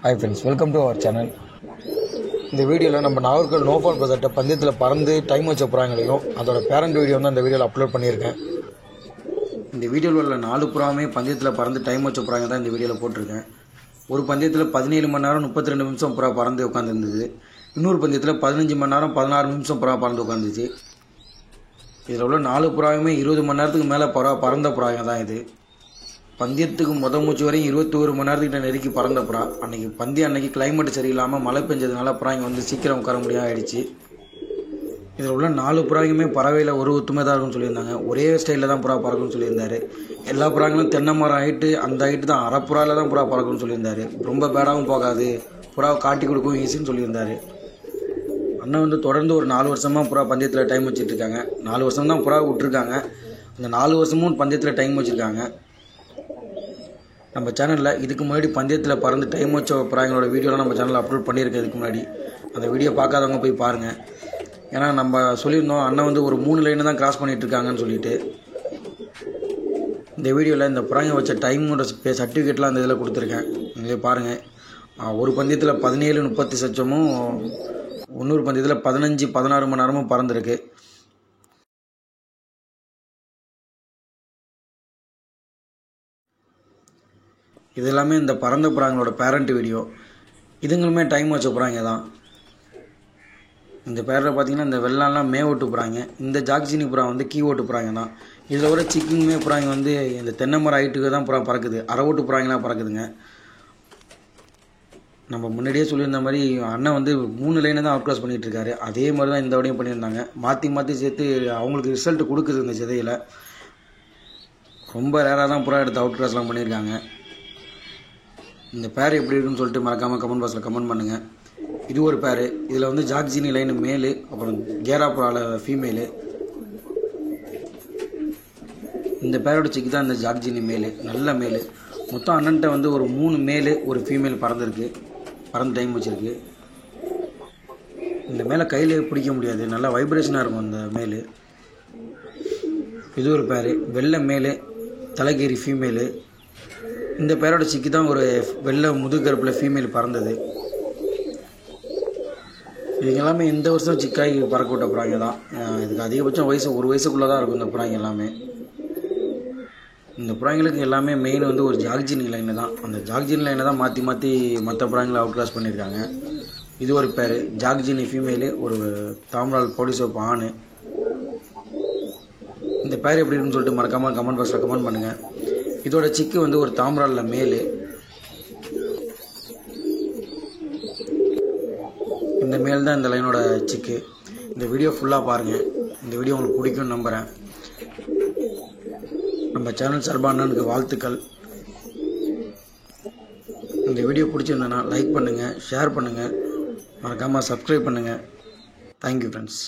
Hi friends, welcome to our channel. இந்த வீடியோவில் நம்ம நாகர்கோவில் நோபால் பஜார்ட்ட பந்தயத்தில் பறந்து டைம் வச்ச புறாங்களையும் அதோட பேரண்ட் வீடியோ வந்து அந்த வீடியோவில் அப்லோட் பண்ணியிருக்கேன். இந்த வீடியோவில் உள்ள 4 புறாவுமே பந்தயத்தில் பறந்து டைம் வச்ச புறாங்க தான் இந்த வீடியோவில் போட்டிருக்கேன். ஒரு பந்தயத்தில் 17 மணி நேரம் 32 நிமிஷம் புறா பறந்து உட்காந்துருந்தது. இன்னொரு பந்தயத்தில் 15 மணி நேரம் 16 நிமிஷம் புறா பறந்து உட்காந்துச்சு. இதில் உள்ள 4 புறாவுமே 20 மணி நேரத்துக்கு மேலே பறந்த புறாங்க தான் இது. பந்தயத்துக்கு மூச்சு வரையும் 21 மணி நேரத்துக்கிட்ட நெருக்கி பறந்த புறா. அன்னைக்கு கிளைமேட் சரியில்லாமல் மழை பெஞ்சதுனால புறாங்க வந்து சீக்கிரம் உட்கார முடியாமல் ஆயிடுச்சு. இதில் உள்ள 4 புறாங்குமே பறவையில் ஒரு ஒத்துமை தான் இருக்குன்னு சொல்லியிருந்தாங்க. ஒரே ஸ்டைலில் தான் புறா பறக்கும்னு சொல்லியிருந்தாரு. எல்லா புறாங்களும் தென்னை மரம் ஹைட்டு அந்த ஹைட்டு தான், அரை புறாவில் தான் புறா பறக்கும்னு சொல்லியிருந்தாரு. ரொம்ப பேடாகவும் போகாது, புறாவை காட்டி கொடுக்கும் ஈஸின்னு சொல்லியிருந்தாரு. அண்ணன் வந்து தொடர்ந்து ஒரு 4 வருஷமாக புறா பந்தயத்தில் டைம் வச்சுட்ருக்காங்க. 4 வருஷம் தான் புறா விட்டுருக்காங்க. அந்த 4 வருஷமும் பந்தயத்தில் டைம் வச்சுருக்காங்க. நம்ம சேனலில் இதுக்கு முன்னாடி பந்தயத்தில் பறந்து டைம் வச்ச புறாங்களோட வீடியோலாம் நம்ம சேனலில் அப்லோட் பண்ணியிருக்கேன். இதுக்கு முன்னாடி அந்த வீடியோ பார்க்காதவங்க போய் பாருங்கள். ஏன்னா நம்ம சொல்லியிருந்தோம் அண்ணன் வந்து ஒரு 3 லைனை தான் கிராஸ் பண்ணிகிட்ருக்காங்கன்னு சொல்லிட்டு. இந்த வீடியோவில் இந்த புறாங்க வச்ச டைமோட சர்டிஃபிகேட்லாம் அந்த இதில் கொடுத்துருக்கேன். இங்கே பாருங்கள். ஒரு பந்தயத்தில் 17:30 சச்சமும் இன்னொரு பந்தயத்தில் 15-16 மணி நேரமும் பறந்துருக்கு. இது எல்லாமே இந்த பறந்த புறாங்களோட பேரண்ட் வீடியோ. இதுங்களுமே டைம் வச்ச புறாங்க தான். இந்த பேரில் பார்த்தீங்கன்னா இந்த வெள்ளாலாம் மே ஓட்டு புறாங்க. இந்த ஜாக்ஜினி புறா வந்து கீ ஓட்டு புறாங்க தான். இதில் வர சிக்கிங்குமே புறாங்க வந்து இந்த தென்னை மரம் ஹைட்டுக்கு தான் புறா பறக்குது. அரை ஓட்டு புறாங்கலாம் பறக்குதுங்க. நம்ம முன்னாடியே சொல்லியிருந்த மாதிரி அண்ணன் வந்து 3 லைனை தான் அவுட் கிராஸ் பண்ணிகிட்டு இருக்காரு. அதே மாதிரி தான் இந்த வடையும் பண்ணியிருந்தாங்க. மாற்றி சேர்த்து அவங்களுக்கு ரிசல்ட் கொடுக்குது. இந்த சிதையில் ரொம்ப ரேராக தான் புறா எடுத்து அவுட் கிராஸ்லாம் பண்ணியிருக்காங்க. இந்த பேர் எப்படி இருக்குன்னு சொல்லிட்டு மறக்காமல் கமெண்ட் பாக்ஸில் கமெண்ட் பண்ணுங்கள். இது ஒரு பேர். இதில் வந்து ஜாக்ஜினி லைன் மேலு, அப்புறம் கேரா புறாவில் ஃபீமேலு. இந்த பேரோட சிக்கு தான் இந்த ஜாக்ஜினி மேலு, நல்ல மேலு. மொத்தம் அண்ணன்ட்ட வந்து ஒரு 3 மேலு ஒரு ஃபீமேல் பறந்து டைம் வச்சுருக்கு. இந்த மேலே கையில் பிடிக்க முடியாது, நல்லா வைப்ரேஷனாக இருக்கும் இந்த மேலு. இது ஒரு பேர், வெள்ளை மேலு, தலைகேரி ஃபீமேலு. இந்த பேரோட சிக்கி தான் ஒரு வெள்ளை முதுகருப்பில் ஃபீமேல் பறந்தது. இதுங்க எல்லாமே இந்த வருஷம் சிக்காய் பறக்க விட்ட புறாங்க தான். இதுக்கு அதிகபட்சம் ஒரு வயசுக்குள்ளே தான் இருக்கும் இந்த புறாங்க எல்லாமே. இந்த புறாங்களுக்கு எல்லாமே மெயின் வந்து ஒரு ஜாக்ஜினி லைனை தான். அந்த ஜாக்ஜினி லைனை தான் மாற்றி மற்ற புறாங்களை அவுட் கிராஸ் பண்ணியிருக்காங்க. இது ஒரு பேர் ஜாக்ஜினி ஃபீமேலு, ஒரு தாமரால் போலீஸோப்பு ஆணு. இந்த பேர் எப்படி இருக்குன்னு சொல்லிட்டு மறக்காமல் கமெண்ட் பாக்ஸில் கமெண்ட் பண்ணுங்கள். இதோட சிக்கு வந்து ஒரு தாமராலில் மேலு. இந்த மேல் தான் இந்த லைனோட சிக்கு. இந்த வீடியோ ஃபுல்லாக பாருங்கள். இந்த வீடியோ உங்களுக்கு பிடிக்கும்னு நம்புகிறேன். நம்ம சேனல் சார்பாக அண்ணனுக்கு வாழ்த்துக்கள். இந்த வீடியோ பிடிச்சிருந்தேன்னா லைக் பண்ணுங்கள், ஷேர் பண்ணுங்கள், மறக்காமல் சப்ஸ்கிரைப் பண்ணுங்கள். Thank you friends.